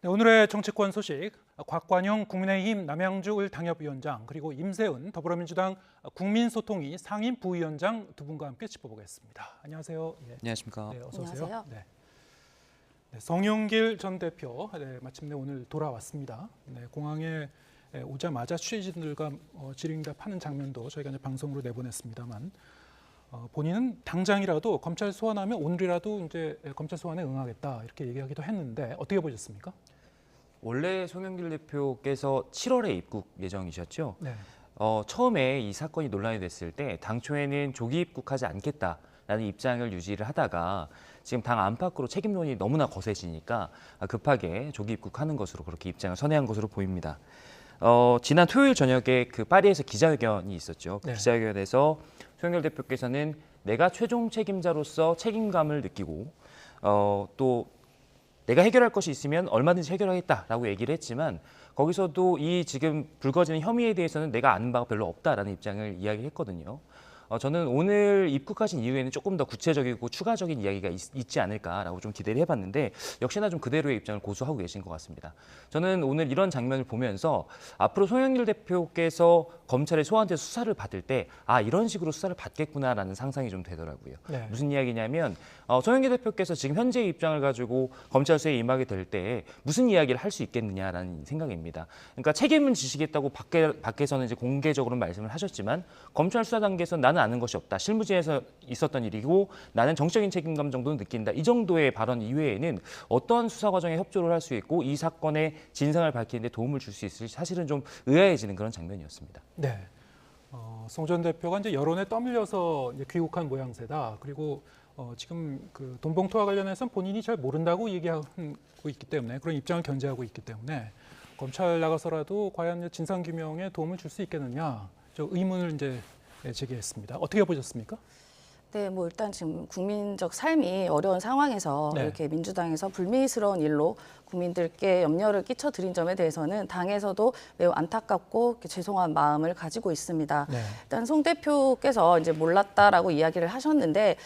네, 오늘의 정치권 소식, 곽관영 국민의힘 남양주 당협위원장 그리고 임세은 더불어민주당 국민소통위 상임 부위원장 두 분과 함께 짚어보겠습니다. 안녕하세요. 예. 안녕하십니까. 네, 어서 오세요. 안녕하세요. 네. 네, 성영길 전 대표 마침내 오늘 돌아왔습니다. 네, 공항에 오자마자 취재진들과 질의응답하는 장면도 저희가 이제 방송으로 내보냈습니다만 본인은 당장이라도 검찰 소환하면 오늘이라도 이제 검찰 소환에 응하겠다 이렇게 얘기하기도 했는데 어떻게 보셨습니까? 원래 송영길 대표께서 7월에 입국 예정이셨죠. 네. 처음에 이 사건이 논란이 됐을 때 당초에는 조기 입국하지 않겠다라는 입장을 유지를 하다가 지금 당 안팎으로 책임론이 너무나 거세지니까 급하게 조기 입국하는 것으로 그렇게 입장을 선회한 것으로 보입니다. 지난 토요일 저녁에 그 파리에서 기자회견이 있었죠. 그 네. 기자회견에서 송영길 대표께서는 내가 최종 책임자로서 책임감을 느끼고 또 내가 해결할 것이 있으면 얼마든지 해결하겠다라고 얘기를 했지만 거기서도 이 지금 불거지는 혐의에 대해서는 내가 아는 바가 별로 없다라는 입장을 이야기했거든요. 저는 오늘 입국하신 이후에는 조금 더 구체적이고 추가적인 이야기가 있지 않을까라고 좀 기대를 해봤는데 역시나 좀 그대로의 입장을 고수하고 계신 것 같습니다. 저는 오늘 이런 장면을 보면서 앞으로 송영길 대표께서 검찰의 소환돼서 수사를 받을 때 이런 식으로 수사를 받겠구나라는 상상이 좀 되더라고요. 네. 무슨 이야기냐면 송영길 대표께서 지금 현재의 입장을 가지고 검찰 수사에 임하게 될 때 무슨 이야기를 할 수 있겠느냐라는 생각입니다. 그러니까 책임은 지시겠다고 밖에서는 이제 공개적으로 말씀을 하셨지만 검찰 수사 단계에서 나는 아는 것이 없다. 실무진에서 있었던 일이고 나는 정치적인 책임감 정도는 느낀다. 이 정도의 발언 이외에는 어떤 수사 과정에 협조를 할 수 있고 이 사건의 진상을 밝히는 데 도움을 줄 수 있을지 사실은 좀 의아해지는 그런 장면이었습니다. 네. 송 전 대표가 이제 여론에 떠밀려서 이제 귀국한 모양새다. 그리고 지금 그 돈봉투와 관련해서는 본인이 잘 모른다고 얘기하고 있기 때문에 그런 입장을 견제하고 있기 때문에 검찰 나가서라도 과연 진상 규명에 도움을 줄 수 있겠느냐 저 의문을 이제 제기했습니다. 어떻게 보셨습니까? 네, 뭐 일단 지금 국민적 삶이 어려운 상황에서 네. 이렇게 민주당에서 불미스러운 일로 국민들께 염려를 끼쳐드린 점에 대해서는 당에서도 매우 안타깝고 죄송한 마음을 가지고 있습니다. 네. 일단 송 대표께서 이제 몰랐다라고 이야기를 하셨는데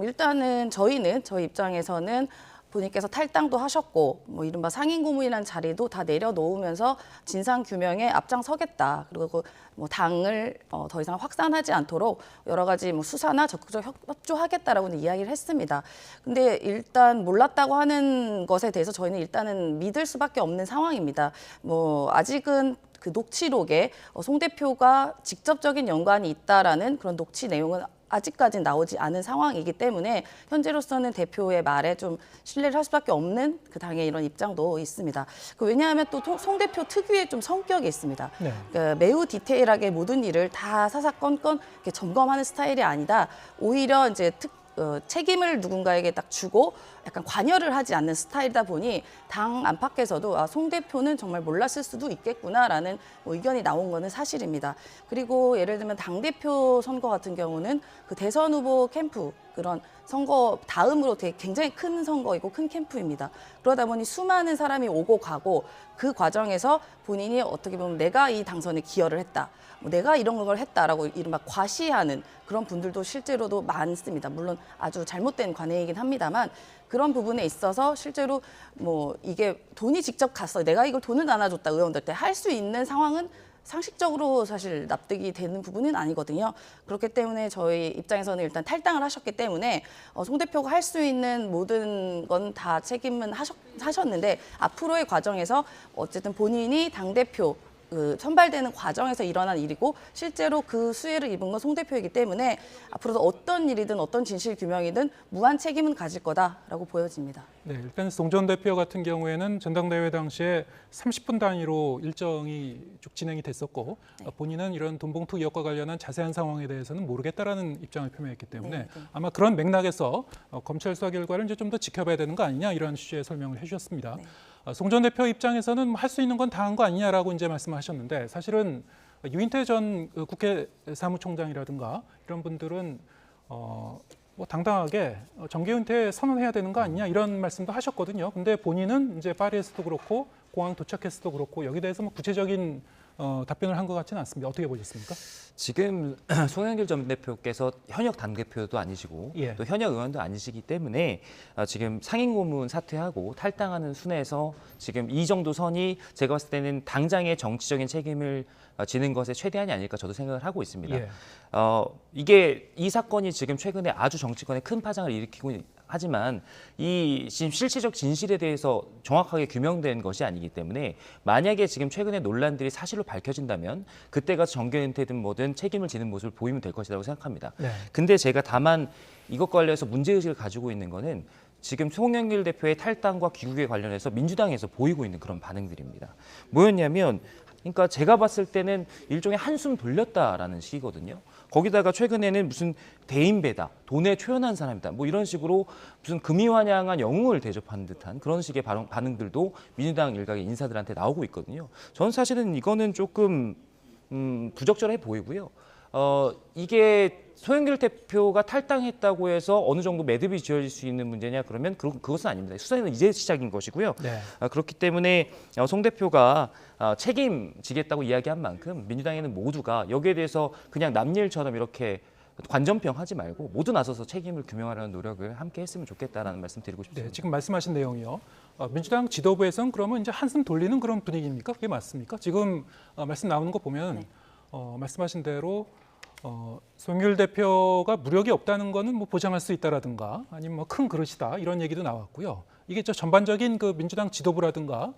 일단은 저희 입장에서는 본인께서 탈당도 하셨고 뭐 이른바 상임고문이라는 자리도 다 내려놓으면서 진상 규명에 앞장서겠다. 그리고 뭐 당을 더 이상 확산하지 않도록 여러 가지 뭐 수사나 적극적 협조하겠다라고는 이야기를 했습니다. 근데 일단 몰랐다고 하는 것에 대해서 저희는 일단은 믿을 수밖에 없는 상황입니다. 뭐 아직은 그 녹취록에 송 대표가 직접적인 연관이 있다라는 그런 녹취 내용은 아직까지는 나오지 않은 상황이기 때문에 현재로서는 대표의 말에 좀 신뢰를 할 수밖에 없는 그 당의 이런 입장도 있습니다. 왜냐하면 또 송 대표 특유의 좀 성격이 있습니다. 네. 그러니까 매우 디테일하게 모든 일을 다 사사건건 이렇게 점검하는 스타일이 아니다. 오히려 이제 책임을 누군가에게 딱 주고 약간 관여를 하지 않는 스타일이다 보니 당 안팎에서도 송 대표는 정말 몰랐을 수도 있겠구나라는 의견이 나온 거는 사실입니다. 그리고 예를 들면 당대표 선거 같은 경우는 그 대선 후보 캠프 그런 선거 다음으로 되게 굉장히 큰 선거이고 큰 캠프입니다. 그러다 보니 수많은 사람이 오고 가고 그 과정에서 본인이 어떻게 보면 내가 이 당선에 기여를 했다. 뭐 내가 이런 걸 했다라고 이른바 과시하는 그런 분들도 실제로도 많습니다. 물론 아주 잘못된 관행이긴 합니다만 그런 부분에 있어서 실제로 뭐 이게 돈이 직접 갔어. 내가 이걸 돈을 나눠줬다 의원들한테 할 수 있는 상황은 상식적으로 사실 납득이 되는 부분은 아니거든요. 그렇기 때문에 저희 입장에서는 일단 탈당을 하셨기 때문에 송 대표가 할 수 있는 모든 건 다 책임은 하셨는데 앞으로의 과정에서 어쨌든 본인이 당대표 선발되는 과정에서 일어난 일이고 실제로 그 수혜를 입은 건 송 대표이기 때문에 앞으로도 어떤 일이든 어떤 진실 규명이든 무한 책임은 가질 거다라고 보여집니다. 네, 일단 송 전 대표 같은 경우에는 전당대회 당시에 30분 단위로 일정이 쭉 진행이 됐었고 본인은 이런 돈봉투 의혹과 관련한 자세한 상황에 대해서는 모르겠다라는 입장을 표명했기 때문에 아마 그런 맥락에서 검찰 수사 결과를 이제 좀 더 지켜봐야 되는 거 아니냐 이런 취지의 설명을 해주셨습니다. 송 전 대표 입장에서는 할 수 있는 건 다 한 거 아니냐라고 이제 말씀하셨는데 사실은 유인태 전 국회 사무총장이라든가 이런 분들은 뭐 당당하게 정계 은퇴 선언해야 되는 거 아니냐 이런 말씀도 하셨거든요. 근데 본인은 이제 파리에서도 그렇고 공항 도착했어도 그렇고 여기에 대해서 뭐 구체적인 답변을 한 것 같지는 않습니다. 어떻게 보셨습니까? 지금 송영길 전 대표께서 현역 당대표도 아니시고 예. 또 현역 의원도 아니시기 때문에 지금 상임고문 사퇴하고 탈당하는 순에서 지금 이 정도 선이 제가 봤을 때는 당장의 정치적인 책임을 지는 것에 최대한이 아닐까 저도 생각을 하고 있습니다. 예. 이게 이 사건이 지금 최근에 아주 정치권에 큰 파장을 일으키고 하지만 이 지금 실체적 진실에 대해서 정확하게 규명된 것이 아니기 때문에 만약에 지금 최근에 논란들이 사실로 밝혀진다면 그때가 정계 은퇴든 뭐든 책임을 지는 모습을 보이면 될 것이라고 생각합니다. 네. 근데 제가 다만 이것과 관련해서 문제의식을 가지고 있는 거는 지금 송영길 대표의 탈당과 귀국에 관련해서 민주당에서 보이고 있는 그런 반응들입니다. 뭐였냐면 그러니까 제가 봤을 때는 일종의 한숨 돌렸다라는 식이거든요. 거기다가 최근에는 무슨 대인배다, 돈에 초연한 사람이다, 뭐 이런 식으로 무슨 금이환영한 영웅을 대접하는 듯한 그런 식의 반응들도 민주당 일각의 인사들한테 나오고 있거든요. 저는 사실은 이거는 조금 부적절해 보이고요. 이게 송영길 대표가 탈당했다고 해서 어느 정도 매듭이 지어질 수 있는 문제냐 그러면 그것은 아닙니다. 수사는 이제 시작인 것이고요. 네. 그렇기 때문에 송 대표가 책임지겠다고 이야기한 만큼 민주당에는 모두가 여기에 대해서 그냥 남일처럼 이렇게 관전평하지 말고 모두 나서서 책임을 규명하려는 노력을 함께 했으면 좋겠다라는 말씀 드리고 싶습니다. 네, 지금 말씀하신 내용이요. 민주당 지도부에서는 그러면 이제 한숨 돌리는 그런 분위기입니까? 그게 맞습니까? 지금 말씀 나오는 거 보면 말씀하신 대로 송영길 대표가 무력이 없다는 거는 뭐 보장할 수 있다라든가 아니면 뭐 큰 그릇이다 이런 얘기도 나왔고요. 이게 저 전반적인 그 민주당 지도부라든가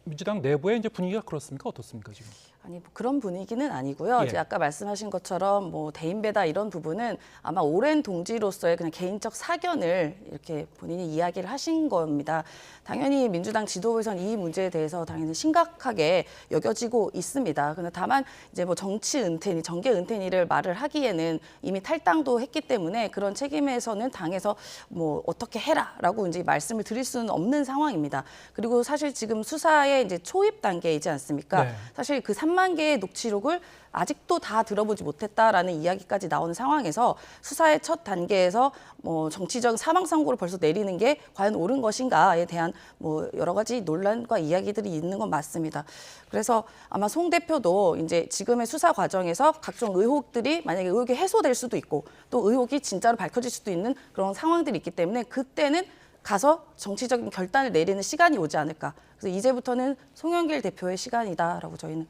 민주당 내부의 이제 분위기가 그렇습니까? 어떻습니까 지금? 아니 뭐 그런 분위기는 아니고요. 예. 이제 아까 말씀하신 것처럼 뭐 대인배다 이런 부분은 아마 오랜 동지로서의 그냥 개인적 사견을 이렇게 본인이 이야기를 하신 겁니다. 당연히 민주당 지도부에서는 이 문제에 대해서 당연히 심각하게 여겨지고 있습니다. 그런데 다만 이제 뭐 정치 은퇴니 정계 은퇴니를 말을 하기에는 이미 탈당도 했기 때문에 그런 책임에서는 당에서 뭐 어떻게 해라라고 이제 말씀을 드릴 수는 없는 상황입니다. 그리고 사실 지금 수사의 이제 초입 단계이지 않습니까? 네. 사실 그 3만 개의 녹취록을 아직도 다 들어보지 못했다라는 이야기까지 나오는 상황에서 수사의 첫 단계에서 뭐 정치적 사망 선고를 벌써 내리는 게 과연 옳은 것인가에 대한 뭐 여러 가지 논란과 이야기들이 있는 건 맞습니다. 그래서 아마 송 대표도 이제 지금의 수사 과정에서 각종 의혹들이 만약에 의혹이 해소될 수도 있고 또 의혹이 진짜로 밝혀질 수도 있는 그런 상황들이 있기 때문에 그때는 가서 정치적인 결단을 내리는 시간이 오지 않을까. 그래서 이제부터는 송영길 대표의 시간이다라고 저희는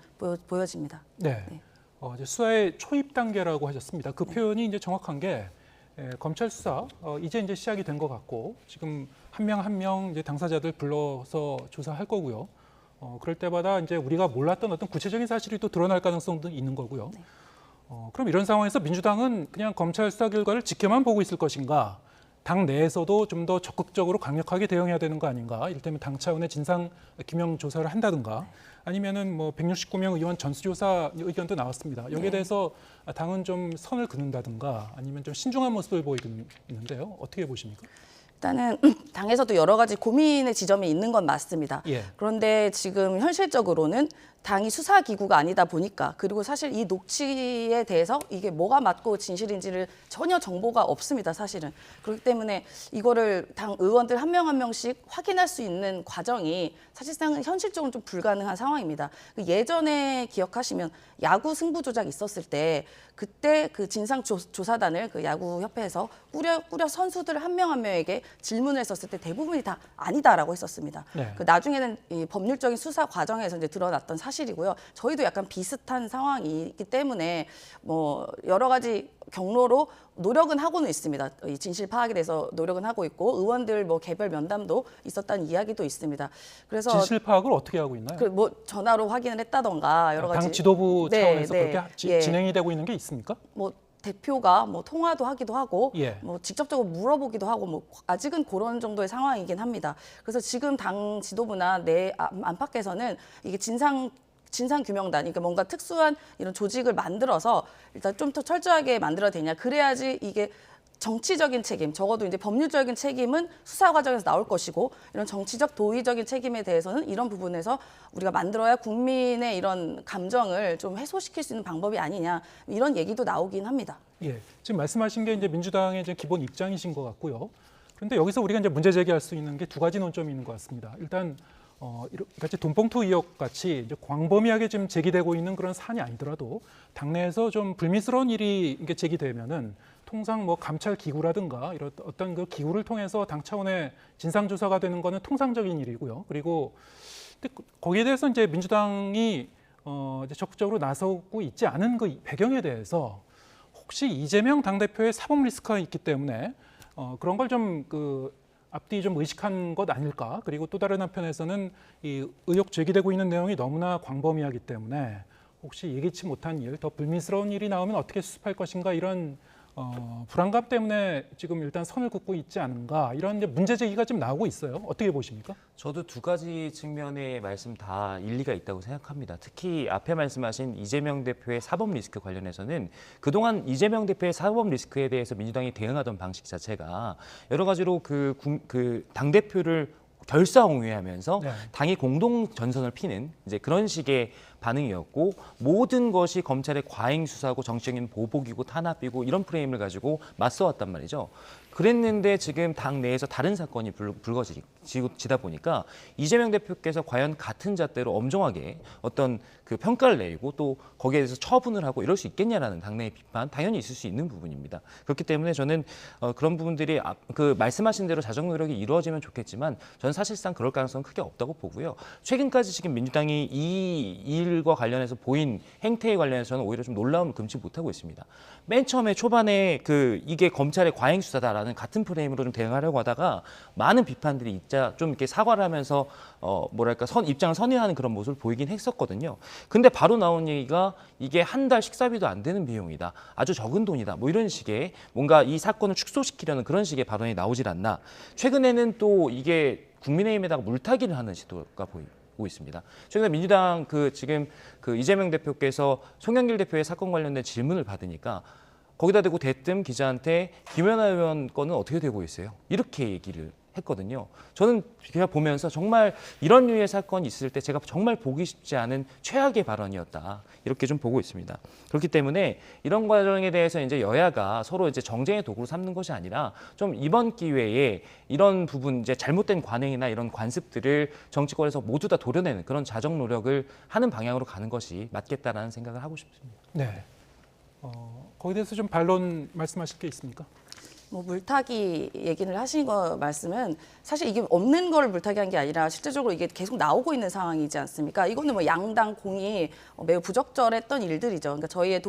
보여집니다. 네. 이제 수사의 초입 단계라고 하셨습니다. 그 표현이 이제 정확한 게 검찰 수사 이제 시작이 된 것 같고 지금 한 명 한 명 이제 당사자들 불러서 조사할 거고요. 그럴 때마다 이제 우리가 몰랐던 어떤 구체적인 사실이 또 드러날 가능성도 있는 거고요. 그럼 이런 상황에서 민주당은 그냥 검찰 수사 결과를 지켜만 보고 있을 것인가? 당 내에서도 좀 더 적극적으로 강력하게 대응해야 되는 거 아닌가? 이를테면 당 차원의 진상 규명 조사를 한다든가 아니면은 뭐 169명 의원 전수조사 의견도 나왔습니다. 여기에 대해서 당은 좀 선을 그는다든가 아니면 좀 신중한 모습을 보이고 있는데요. 어떻게 보십니까? 일단은 당에서도 여러 가지 고민의 지점이 있는 건 맞습니다. 예. 그런데 지금 현실적으로는 당이 수사기구가 아니다 보니까 그리고 사실 이 녹취에 대해서 이게 뭐가 맞고 진실인지를 전혀 정보가 없습니다. 사실은. 그렇기 때문에 이거를 당 의원들 한 명 한 명씩 확인할 수 있는 과정이 사실상 현실적으로 좀 불가능한 상황입니다. 예전에 기억하시면 야구 승부 조작 있었을 때 그때 그 진상조사단을 그 야구협회에서 꾸려 선수들 한 명 한 명에게 질문을 했었을 때 대부분이 다 아니다라고 했었습니다. 네. 그 나중에는 이 법률적인 수사 과정에서 이제 드러났던 사실이고요. 저희도 약간 비슷한 상황이기 때문에 뭐 여러 가지 경로로 노력은 하고는 있습니다. 이 진실 파악에 대해서 노력은 하고 있고 의원들 뭐 개별 면담도 있었다는 이야기도 있습니다. 그래서 진실 파악을 어떻게 하고 있나요? 그 뭐 전화로 확인을 했다던가 여러 가지 당 지도부 네, 차원에서 네. 그렇게 예. 진행이 되고 있는 게 있습니까? 뭐 대표가 뭐 통화도 하기도 하고 예. 뭐 직접적으로 물어보기도 하고 뭐 아직은 그런 정도의 상황이긴 합니다. 그래서 지금 당 지도부나 내 안팎에서는 이게 진상규명단, 그러니까 뭔가 특수한 이런 조직을 만들어서 일단 좀 더 철저하게 만들어야 되냐. 그래야지 이게 정치적인 책임, 적어도 이제 법률적인 책임은 수사 과정에서 나올 것이고 이런 정치적 도의적인 책임에 대해서는 이런 부분에서 우리가 만들어야 국민의 이런 감정을 좀 해소시킬 수 있는 방법이 아니냐 이런 얘기도 나오긴 합니다. 예, 지금 말씀하신 게 이제 민주당의 이제 기본 입장이신 것 같고요. 그런데 여기서 우리가 이제 문제 제기할 수 있는 게 두 가지 논점이 있는 것 같습니다. 일단 같이 돈봉투 의혹 같이 이제 광범위하게 지금 제기되고 있는 그런 사안이 아니더라도 당내에서 좀 불미스러운 일이 이게 제기되면은 통상 뭐 감찰 기구라든가 이런 어떤 그 기구를 통해서 당 차원의 진상 조사가 되는 거는 통상적인 일이고요. 그리고 근데 거기에 대해서 이제 민주당이 이제 적극적으로 나서고 있지 않은 그 배경에 대해서 혹시 이재명 당대표의 사법 리스크가 있기 때문에 그런 걸 좀 앞뒤 좀 의식한 것 아닐까? 그리고 또 다른 한편에서는 이 의혹 제기되고 있는 내용이 너무나 광범위하기 때문에 혹시 예기치 못한 일, 더 불미스러운 일이 나오면 어떻게 수습할 것인가 이런 불안감 때문에 지금 일단 선을 긋고 있지 않은가 이런 이제 문제 제기가 지금 나오고 있어요. 어떻게 보십니까? 저도 두 가지 측면의 말씀 다 일리가 있다고 생각합니다. 특히 앞에 말씀하신 이재명 대표의 사법 리스크 관련해서는 그동안 이재명 대표의 사법 리스크에 대해서 민주당이 대응하던 방식 자체가 여러 가지로 그 당대표를 결사옹위하면서 네. 당이 공동 전선을 피는 이제 그런 식의 반응이었고 모든 것이 검찰의 과잉 수사고 정치적인 보복이고 탄압이고 이런 프레임을 가지고 맞서왔단 말이죠. 그랬는데 지금 당 내에서 다른 사건이 불거지다 보니까 이재명 대표께서 과연 같은 잣대로 엄정하게 어떤 그 평가를 내리고 또 거기에 대해서 처분을 하고 이럴 수 있겠냐라는 당내의 비판 당연히 있을 수 있는 부분입니다. 그렇기 때문에 저는 그런 부분들이 그 말씀하신 대로 자정 노력이 이루어지면 좋겠지만 저는 사실상 그럴 가능성은 크게 없다고 보고요. 최근까지 지금 민주당이 이 일과 관련해서 보인 행태에 관련해서 저는 오히려 좀 놀라움을 금치 못하고 있습니다. 맨 처음에 초반에 이게 검찰의 과잉 수사다라는 같은 프레임으로 좀 대응하려고 하다가 많은 비판들이 있자 좀 이렇게 사과를 하면서 뭐랄까 입장을 선회하는 그런 모습을 보이긴 했었거든요. 근데 바로 나온 얘기가 이게 한 달 식사비도 안 되는 비용이다. 아주 적은 돈이다. 뭐 이런 식의 뭔가 이 사건을 축소시키려는 그런 식의 발언이 나오질 않나. 최근에는 또 이게 국민의힘에다가 물타기를 하는 시도가 보이고 있습니다. 최근에 민주당 지금 이재명 대표께서 송영길 대표의 사건 관련된 질문을 받으니까 거기다 대고 대뜸 기자한테 김연아 의원 건은 어떻게 되고 있어요? 이렇게 얘기를 했거든요. 저는 그냥 보면서 정말 이런 류의 사건이 있을 때 제가 정말 보기 쉽지 않은 최악의 발언이었다. 이렇게 좀 보고 있습니다. 그렇기 때문에 이런 과정에 대해서 이제 여야가 서로 이제 정쟁의 도구로 삼는 것이 아니라 좀 이번 기회에 이런 부분 이제 잘못된 관행이나 이런 관습들을 정치권에서 모두 다 도려내는 그런 자정 노력을 하는 방향으로 가는 것이 맞겠다라는 생각을 하고 싶습니다. 네. 거기에 대해서 좀 반론 말씀하실 게 있습니까? 뭐 물타기 얘기를 하신 거 말씀은 사실 이게 없는 걸 물타기한 게 아니라 실제적으로 이게 계속 나오고 있는 상황이지 않습니까? 이거는 뭐 양당 공이 매우 부적절했던 일들이죠. 그러니까 저희의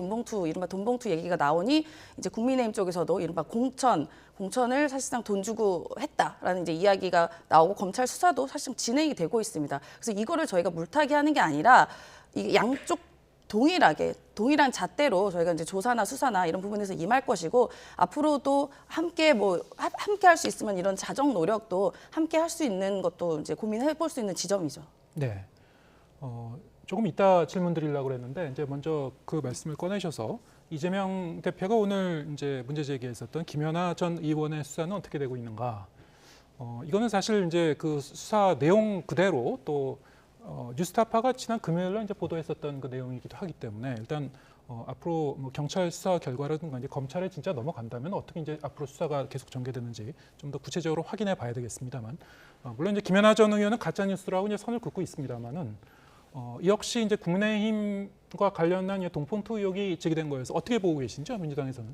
이른바 돈봉투 얘기가 나오니 이제 국민의힘 쪽에서도 이른바 공천을 사실상 돈 주고 했다라는 이제 이야기가 나오고 검찰 수사도 사실상 진행이 되고 있습니다. 그래서 이거를 저희가 물타기하는 게 아니라 이게 양쪽 동일한 잣대로 저희가 이제 조사나 수사나 이런 부분에서 임할 것이고 앞으로도 함께 할 수 있으면 이런 자정 노력도 함께 할 수 있는 것도 이제 고민해 볼 수 있는 지점이죠. 네. 조금 이따 질문 드리려고 그랬는데 이제 먼저 그 말씀을 꺼내셔서 이재명 대표가 오늘 이제 문제 제기했었던 김연아 전 의원의 수사는 어떻게 되고 있는가? 이거는 사실 이제 그 수사 내용 그대로 또 뉴스타파가 지난 금요일날 이제 보도했었던 그 내용이기도 하기 때문에 일단 앞으로 뭐 경찰 수사 결과라든가 이제 검찰에 진짜 넘어간다면 어떻게 이제 앞으로 수사가 계속 전개되는지 좀 더 구체적으로 확인해 봐야 되겠습니다만 물론 이제 김연아 전 의원은 가짜 뉴스라고 이제 선을 긋고 있습니다만은 역시 이제 국민의힘과 관련한 돈봉투 의혹이 제기된 거여서 어떻게 보고 계신지요, 민주당에서는?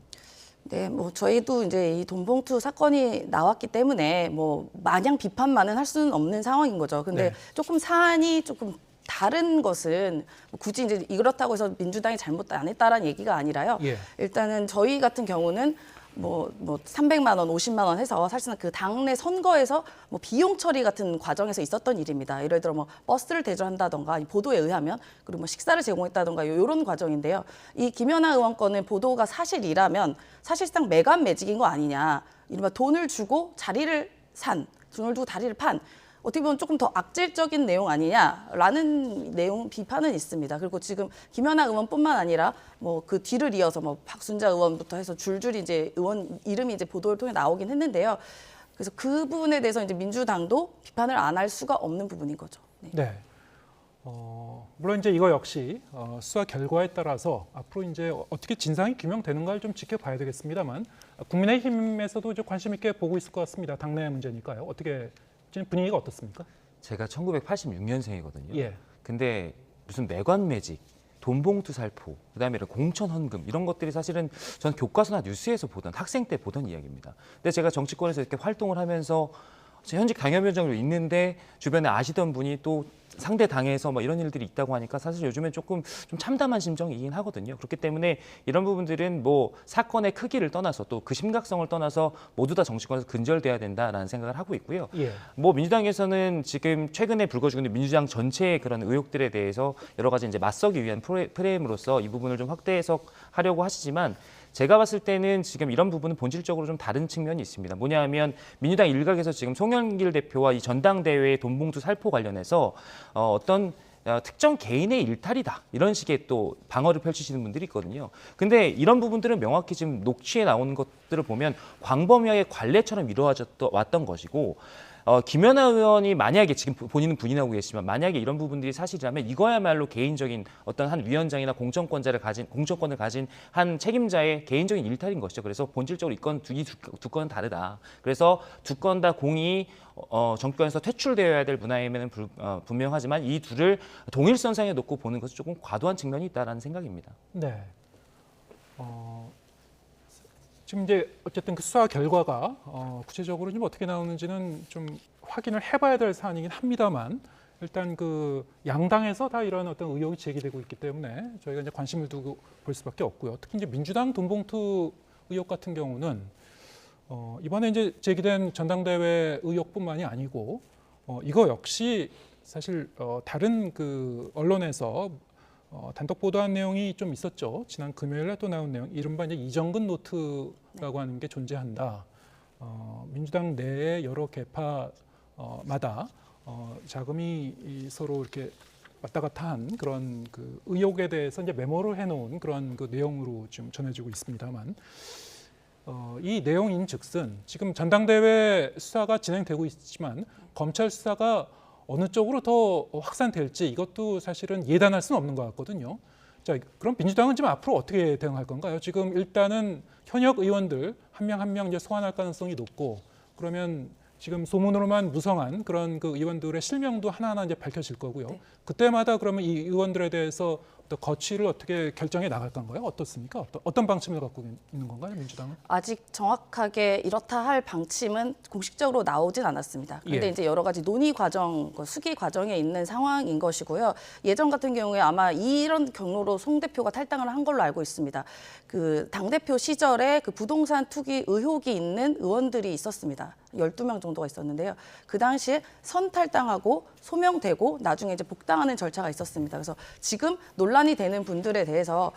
네, 뭐 저희도 이제 이 돈봉투 사건이 나왔기 때문에 뭐 마냥 비판만은 할 수는 없는 상황인 거죠. 근데 네. 조금 사안이 조금 다른 것은 굳이 이제 이렇다고 해서 민주당이 잘못 안 했다라는 얘기가 아니라요. 예. 일단은 저희 같은 경우는 뭐 300만 원, 50만 원 해서 사실상 그 당내 선거에서 뭐 비용 처리 같은 과정에서 있었던 일입니다. 예를 들어 뭐 버스를 대조한다던가 보도에 의하면 그리고 뭐 식사를 제공했다던가 이런 과정인데요. 이 김연아 의원 건은 보도가 사실이라면 사실상 매간매직인 거 아니냐. 이른바 돈을 주고 돈을 주고 다리를 판. 어떻게 보면 조금 더 악질적인 내용 아니냐라는 내용 비판은 있습니다. 그리고 지금 김연아 의원뿐만 아니라 뭐 그 뒤를 이어서 뭐 박순자 의원부터 해서 줄줄이 이제 의원 이름이 이제 보도를 통해 나오긴 했는데요. 그래서 그 부분에 대해서 이제 민주당도 비판을 안 할 수가 없는 부분인 거죠. 네. 네. 물론 이제 이거 역시 수사 결과에 따라서 앞으로 이제 어떻게 진상이 규명되는가를 좀 지켜봐야 되겠습니다만 국민의힘에서도 이제 관심 있게 보고 있을 것 같습니다. 당내 문제니까요. 어떻게 지금 분위기가 어떻습니까? 제가 1986년생이거든요. 예. 근데 무슨 매관 매직, 돈봉투 살포, 그다음에 이런 공천 헌금 이런 것들이 사실은 전 교과서나 뉴스에서 보던 학생 때 보던 이야기입니다. 근데 제가 정치권에서 이렇게 활동을 하면서 현직 당협위원장으로 있는데 주변에 아시던 분이 또 상대 당에서 뭐 이런 일들이 있다고 하니까 사실 요즘엔 조금 좀 참담한 심정이긴 하거든요. 그렇기 때문에 이런 부분들은 뭐 사건의 크기를 떠나서 또 그 심각성을 떠나서 모두 다 정치권에서 근절돼야 된다라는 생각을 하고 있고요. 예. 뭐 민주당에서는 지금 최근에 불거지고 있는 민주당 전체의 그런 의혹들에 대해서 여러 가지 이제 맞서기 위한 프레임으로서 이 부분을 좀 확대 해석하려고 하시지만 제가 봤을 때는 지금 이런 부분은 본질적으로 좀 다른 측면이 있습니다. 뭐냐 하면 민주당 일각에서 지금 송영길 대표와 이 전당대회의 돈봉투 살포 관련해서 어떤 특정 개인의 일탈이다 이런 식의 또 방어를 펼치시는 분들이 있거든요. 근데 이런 부분들은 명확히 지금 녹취에 나오는 것들을 보면 광범위하게 관례처럼 이루어졌던 것이고 김연아 의원이 만약에 지금 본인은 부인하고 계시지만 만약에 이런 부분들이 사실이라면 이거야말로 개인적인 어떤 한 위원장이나 공천권을 가진 한 책임자의 개인적인 일탈인 것이죠. 그래서 본질적으로 이 두 건은 다르다. 그래서 두 건 다 공이 정권에서 퇴출되어야 될 문화임에는 분명하지만 이 둘을 동일선상에 놓고 보는 것은 조금 과도한 측면이 있다라는 생각입니다. 네. 지금 이제 어쨌든 그 수사 결과가 구체적으로 좀 어떻게 나오는지는 좀 확인을 해봐야 될 사안이긴 합니다만 일단 그 양당에서 다 이런 어떤 의혹이 제기되고 있기 때문에 저희가 이제 관심을 두고 볼 수밖에 없고요. 특히 이제 민주당 돈봉투 의혹 같은 경우는 이번에 이제 제기된 전당대회 의혹뿐만이 아니고 이거 역시 사실 다른 그 언론에서 단독 보도한 내용이 좀 있었죠. 지난 금요일에 또 나온 내용, 이른바 이제 이정근 노트라고 하는 게 존재한다. 민주당 내에 여러 계파마다 자금이 서로 이렇게 왔다 갔다 한 그런 그 의혹에 대해서 이제 메모를 해놓은 그런 그 내용으로 좀 전해지고 있습니다만, 이 내용인즉슨 지금 전당대회 수사가 진행되고 있지만 검찰 수사가 어느 쪽으로 더 확산될지 이것도 사실은 예단할 수는 없는 것 같거든요. 자, 그럼 민주당은 지금 앞으로 어떻게 대응할 건가요? 지금 일단은 현역 의원들 한 명 한 명 이제 소환할 가능성이 높고, 그러면 지금 소문으로만 무성한 그런 그 의원들의 실명도 하나하나 이제 밝혀질 거고요. 네. 그때마다 그러면 이 의원들에 대해서 또 거취를 어떻게 결정해 나갈 건가요? 어떻습니까? 어떤 방침을 갖고 있는 건가요, 민주당은? 아직 정확하게 이렇다 할 방침은 공식적으로 나오진 않았습니다. 그런데 예. 이제 여러 가지 논의 과정, 수기 과정에 있는 상황인 것이고요. 예전 같은 경우에 아마 이런 경로로 송 대표가 탈당을 한 걸로 알고 있습니다. 그 당대표 시절에 그 부동산 투기 의혹이 있는 의원들이 있었습니다. 12명 정도가 있었는데요. 그 당시에 선탈당하고 소명되고 나중에 이제 복당하는 절차가 있었습니다. 그래서 지금 논란이 되는 분들에 대해서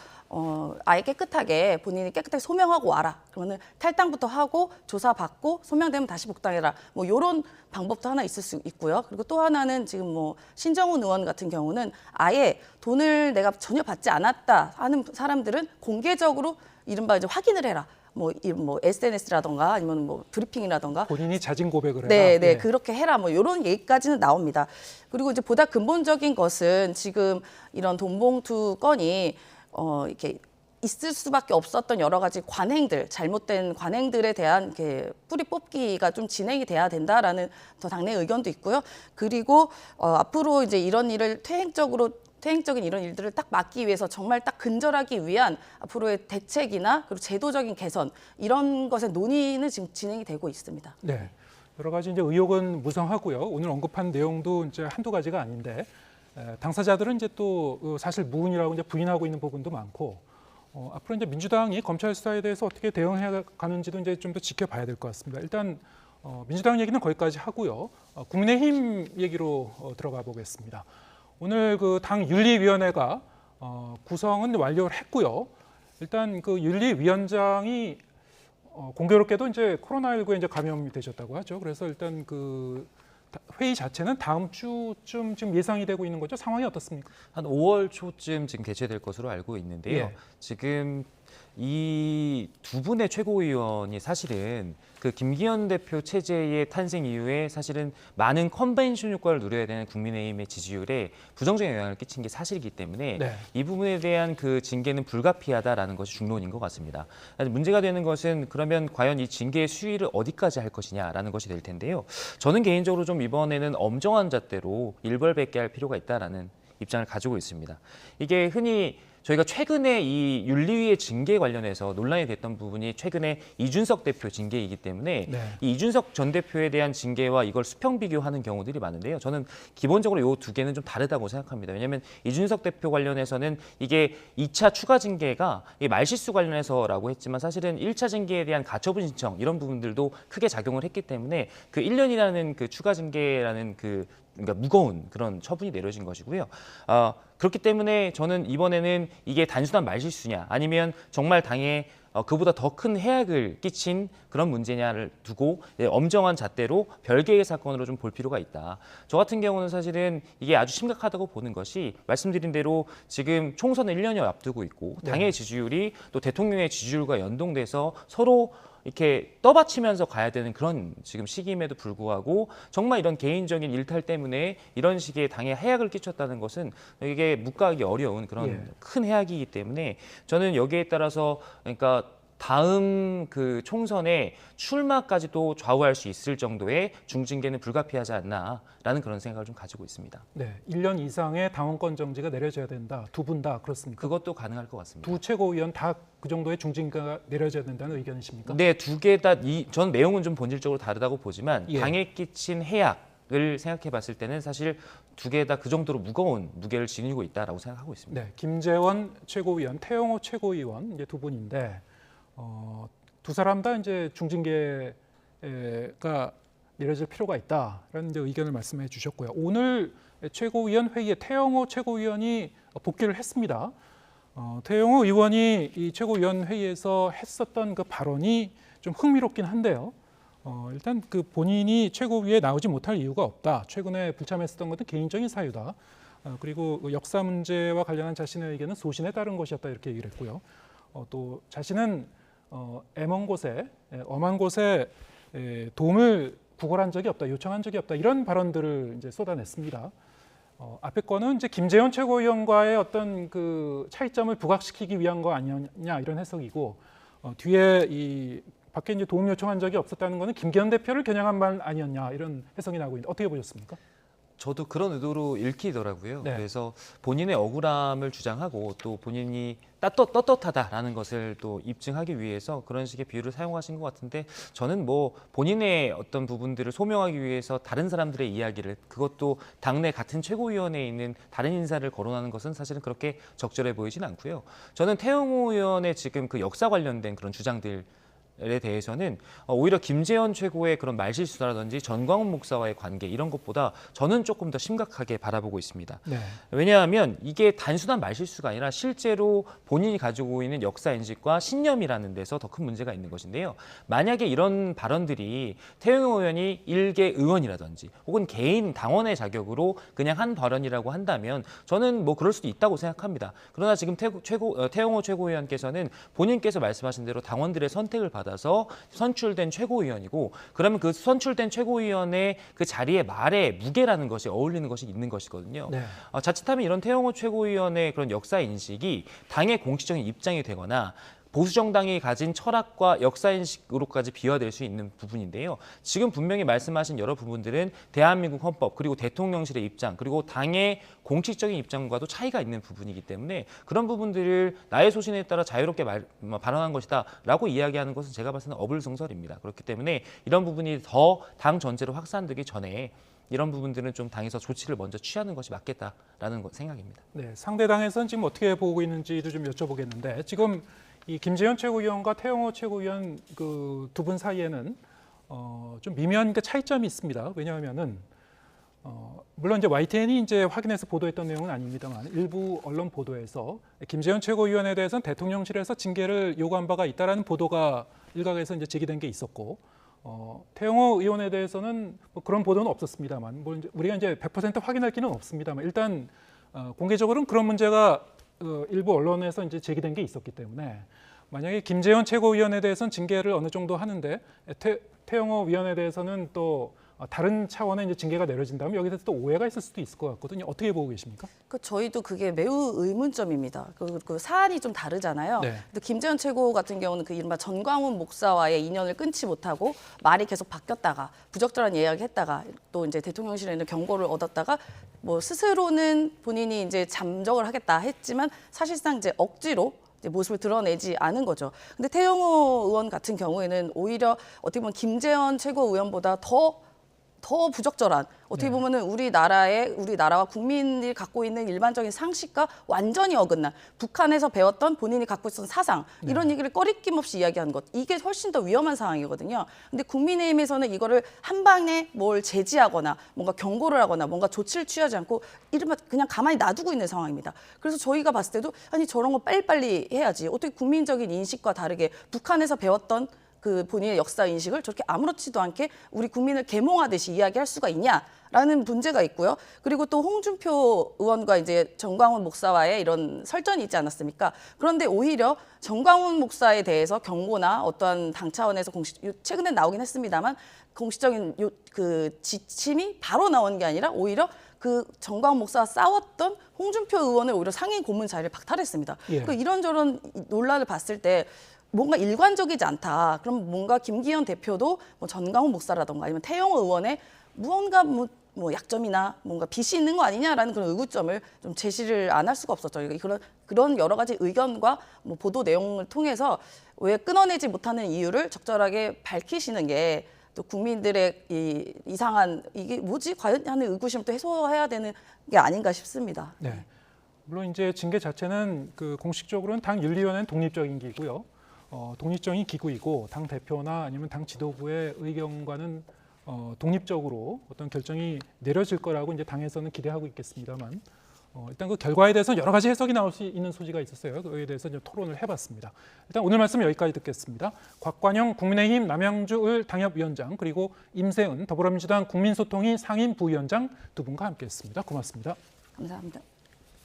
아예 깨끗하게 본인이 깨끗하게 소명하고 와라. 그러면은 탈당부터 하고 조사받고 소명되면 다시 복당해라. 뭐 이런 방법도 하나 있을 수 있고요. 그리고 또 하나는 지금 뭐 신정훈 의원 같은 경우는 아예 돈을 내가 전혀 받지 않았다 하는 사람들은 공개적으로 이른바 이제 확인을 해라. 뭐 SNS라던가 아니면 뭐 브리핑이라던가 본인이 자진 고백을 해라. 네, 예. 그렇게 해라. 뭐 이런 얘기까지는 나옵니다. 그리고 이제 보다 근본적인 것은 지금 이런 돈봉투 건이 이렇게 있을 수밖에 없었던 여러 가지 관행들, 잘못된 관행들에 대한 이렇게 뿌리 뽑기가 좀 진행이 돼야 된다라는 더 당내 의견도 있고요. 그리고 앞으로 이제 이런 일을 퇴행적인 이런 일들을 딱 막기 위해서 정말 딱 근절하기 위한 앞으로의 대책이나 그리고 제도적인 개선 이런 것의 논의는 지금 진행이 되고 있습니다. 네, 여러 가지 이제 의혹은 무성하고요. 오늘 언급한 내용도 이제 한두 가지가 아닌데 당사자들은 이제 또 사실 무근이라고 이제 부인하고 있는 부분도 많고 앞으로 이제 민주당이 검찰 수사에 대해서 어떻게 대응해 가는지도 이제 좀 더 지켜봐야 될 것 같습니다. 일단 민주당 얘기는 거기까지 하고요. 국민의힘 얘기로 들어가 보겠습니다. 오늘 그 당 윤리위원회가 구성은 완료를 했고요. 일단 그 윤리위원장이 공교롭게도 이제 코로나19에 이제 감염이 되셨다고 하죠. 그래서 일단 그 회의 자체는 다음 주쯤 지금 예상이 되고 있는 거죠. 상황이 어떻습니까? 한 5월 초쯤 지금 개최될 것으로 알고 있는데요. 예. 지금 이 두 분의 최고위원이 사실은 그 김기현 대표 체제의 탄생 이후에 사실은 많은 컨벤션 효과를 누려야 되는 국민의힘의 지지율에 부정적인 영향을 끼친 게 사실이기 때문에 네. 이 부분에 대한 그 징계는 불가피하다라는 것이 중론인 것 같습니다. 문제가 되는 것은 그러면 과연 이 징계의 수위를 어디까지 할 것이냐라는 것이 될 텐데요. 저는 개인적으로 좀 이번에는 엄정한 잣대로 일벌백계 할 필요가 있다라는 입장을 가지고 있습니다. 이게 흔히 저희가 최근에 이 윤리위의 징계 관련해서 논란이 됐던 부분이 최근에 이준석 대표 징계이기 때문에 네. 이 이준석 전 대표에 대한 징계와 이걸 수평 비교하는 경우들이 많은데요. 저는 기본적으로 이 두 개는 좀 다르다고 생각합니다. 왜냐하면 이준석 대표 관련해서는 이게 2차 추가 징계가 이 말실수 관련해서라고 했지만 사실은 1차 징계에 대한 가처분 신청 이런 부분들도 크게 작용을 했기 때문에 그 1년이라는 그 추가 징계라는 그러니까 무거운 그런 처분이 내려진 것이고요. 그렇기 때문에 저는 이번에는 이게 단순한 말실수냐 아니면 정말 당에 그보다 더 큰 해악을 끼친 그런 문제냐를 두고 엄정한 잣대로 별개의 사건으로 좀 볼 필요가 있다. 저 같은 경우는 사실은 이게 아주 심각하다고 보는 것이 말씀드린 대로 지금 총선을 1년여 앞두고 있고 당의 지지율이 또 대통령의 지지율과 연동돼서 서로 이렇게 떠받치면서 가야 되는 그런 지금 시기임에도 불구하고 정말 이런 개인적인 일탈 때문에 이런 식의 당에 해악을 끼쳤다는 것은 이게 묵과하기 어려운 그런 큰 해악이기 때문에 저는 여기에 따라서 그러니까 다음 그 총선에 출마까지도 좌우할 수 있을 정도의 중징계는 불가피하지 않나라는 그런 생각을 좀 가지고 있습니다. 네, 1년 이상의 당원권 정지가 내려져야 된다. 두 분 다 그렇습니까? 그것도 가능할 것 같습니다. 두 최고위원 다 그 정도의 중징계가 내려져야 된다는 의견이십니까? 네, 두 개 다 전 내용은 좀 본질적으로 다르다고 보지만 예. 당에 끼친 해악을 생각해 봤을 때는 사실 두 개 다 그 정도로 무거운 무게를 지니고 있다라고 생각하고 있습니다. 네, 김재원 최고위원, 태영호 최고위원 이제 두 분인데 두 사람 다 이제 중징계가 내려질 필요가 있다라는 이제 의견을 말씀해 주셨고요. 오늘 최고위원 회의에 태영호 최고위원이 복귀를 했습니다. 태영호 의원이 이 최고위원 회의에서 했었던 그 발언이 좀 흥미롭긴 한데요. 일단 그 본인이 최고위에 나오지 못할 이유가 없다. 최근에 불참했었던 것은 개인적인 사유다. 그리고 그 역사 문제와 관련한 자신의 의견은 소신에 따른 것이었다 이렇게 얘기를 했고요. 또 자신은 엄한 곳에 도움을 구걸한 적이 없다, 요청한 적이 없다 이런 발언들을 이제 쏟아냈습니다. 앞에 거는 이제 김재원 최고위원과의 어떤 그 차이점을 부각시키기 위한 거 아니냐 이런 해석이고 뒤에 이 밖에 이제 도움 요청한 적이 없었다는 거는 김기현 대표를 겨냥한 말 아니었냐 이런 해석이 나오고 있는데 어떻게 보셨습니까? 저도 그런 의도로 읽히더라고요. 네. 그래서 본인의 억울함을 주장하고 또 본인이 떳떳하다라는 것을 또 입증하기 위해서 그런 식의 비유를 사용하신 것 같은데 저는 뭐 본인의 어떤 부분들을 소명하기 위해서 다른 사람들의 이야기를 그것도 당내 같은 최고위원회에 있는 다른 인사를 거론하는 것은 사실은 그렇게 적절해 보이진 않고요. 저는 태영호 의원의 지금 그 역사 관련된 그런 주장들 에 대해서는 오히려 김재원 최고의 그런 말실수라든지 전광훈 목사와의 관계 이런 것보다 저는 조금 더 심각하게 바라보고 있습니다. 네. 왜냐하면 이게 단순한 말실수가 아니라 실제로 본인이 가지고 있는 역사 인식과 신념이라는 데서 더 큰 문제가 있는 것인데요. 만약에 이런 발언들이 태영호 의원이 일개 의원이라든지 혹은 개인 당원의 자격으로 그냥 한 발언이라고 한다면 저는 뭐 그럴 수도 있다고 생각합니다. 그러나 지금 태영호 최고위원께서는 본인께서 말씀하신 대로 당원들의 선택을 받아서 선출된 최고위원이고 그러면 그 선출된 최고위원의 그 자리에 말의 무게라는 것이 어울리는 것이 있는 것이거든요. 네. 자칫하면 이런 태영호 최고위원의 그런 역사 인식이 당의 공식적인 입장이 되거나 보수 정당이 가진 철학과 역사 인식으로까지 비화될 수 있는 부분인데요. 지금 분명히 말씀하신 여러 부분들은 대한민국 헌법 그리고 대통령실의 입장 그리고 당의 공식적인 입장과도 차이가 있는 부분이기 때문에 그런 부분들을 나의 소신에 따라 자유롭게 발언한 것이다라고 이야기하는 것은 제가 봤을 때는 어불성설입니다. 그렇기 때문에 이런 부분이 더 당 전체로 확산되기 전에 이런 부분들은 좀 당에서 조치를 먼저 취하는 것이 맞겠다라는 생각입니다. 네, 상대 당에서는 지금 어떻게 보고 있는지도 좀 여쭤보겠는데 지금 이 김재현 최고위원과 태영호 최고위원 그 두 분 사이에는 좀 미묘한 그 차이점이 있습니다. 왜냐하면은 물론 이제 YTN이 이제 확인해서 보도했던 내용은 아닙니다만 일부 언론 보도에서 김재현 최고위원에 대해서는 대통령실에서 징계를 요구한 바가 있다라는 보도가 일각에서 이제 제기된 게 있었고 태영호 의원에 대해서는 뭐 그런 보도는 없었습니다만 뭐 우리가 이제 100% 확인할 기는 없습니다만 일단 공개적으로는 그런 문제가 일부 언론에서 이제 제기된 게 있었기 때문에 만약에 김재원 최고위원에 대해서는 징계를 어느 정도 하는데 태영호 위원에 대해서는 또 다른 차원의 이제 징계가 내려진다면 여기에 대해서 또 오해가 있을 수도 있을 것 같거든요. 어떻게 보고 계십니까? 저희도 그게 매우 의문점입니다. 그 사안이 좀 다르잖아요. 네. 근데 김재원 최고 같은 경우는 그 이른바 전광훈 목사와의 인연을 끊지 못하고 말이 계속 바뀌었다가 부적절한 이야기 했다가 또 이제 대통령실에는 경고를 얻었다가 뭐 스스로는 본인이 이제 잠적을 하겠다 했지만 사실상 이제 억지로 모습을 드러내지 않은 거죠. 근데 태영호 의원 같은 경우에는 오히려 어떻게 보면 김재원 최고위원보다 더 부적절한 어떻게 보면은 우리나라와 국민이 갖고 있는 일반적인 상식과 완전히 어긋난 북한에서 배웠던 본인이 갖고 있었던 사상 이런 얘기를 꺼리낌 없이 이야기하는 것 이게 훨씬 더 위험한 상황이거든요. 근데 국민의힘에서는 이거를 한 방에 뭘 제지하거나 뭔가 경고를 하거나 뭔가 조치를 취하지 않고 이른바 그냥 가만히 놔두고 있는 상황입니다. 그래서 저희가 봤을 때도 아니 저런 거 빨리빨리 해야지 어떻게 국민적인 인식과 다르게 북한에서 배웠던 그 본인의 역사 인식을 저렇게 아무렇지도 않게 우리 국민을 계몽하듯이 이야기할 수가 있냐라는 문제가 있고요. 그리고 또 홍준표 의원과 이제 정광훈 목사와의 이런 설전이 있지 않았습니까? 그런데 오히려 정광훈 목사에 대해서 경고나 어떠한 당 차원에서 최근에 나오긴 했습니다만 공식적인 그 지침이 바로 나온 게 아니라 오히려 그 정광훈 목사와 싸웠던 홍준표 의원을 오히려 상임 고문 자리를 박탈했습니다. 예. 그 이런저런 논란을 봤을 때 뭔가 일관적이지 않다. 그럼 뭔가 김기현 대표도 뭐 전광훈 목사라던가 아니면 태영호 의원의 무언가 뭐 약점이나 뭔가 빚이 있는 거 아니냐라는 그런 의구점을 좀 제시를 안 할 수가 없었죠. 그런 여러 가지 의견과 뭐 보도 내용을 통해서 왜 끊어내지 못하는 이유를 적절하게 밝히시는 게 또 국민들의 이 이상한 이게 뭐지 과연 하는 의구심을 또 해소해야 되는 게 아닌가 싶습니다. 네. 물론 이제 징계 자체는 그 공식적으로는 당 윤리위원회는 독립적인 기구요. 독립적인 기구이고 당 대표나 아니면 당 지도부의 의견과는 독립적으로 어떤 결정이 내려질 거라고 이제 당에서는 기대하고 있겠습니다만 일단 그 결과에 대해서 여러 가지 해석이 나올 수 있는 소지가 있었어요. 그에 대해서 이제 토론을 해봤습니다. 일단 오늘 말씀 여기까지 듣겠습니다. 곽관영 국민의힘 남양주을 당협위원장 그리고 임세은 더불어민주당 국민소통위 상임 부위원장 두 분과 함께했습니다. 고맙습니다. 감사합니다.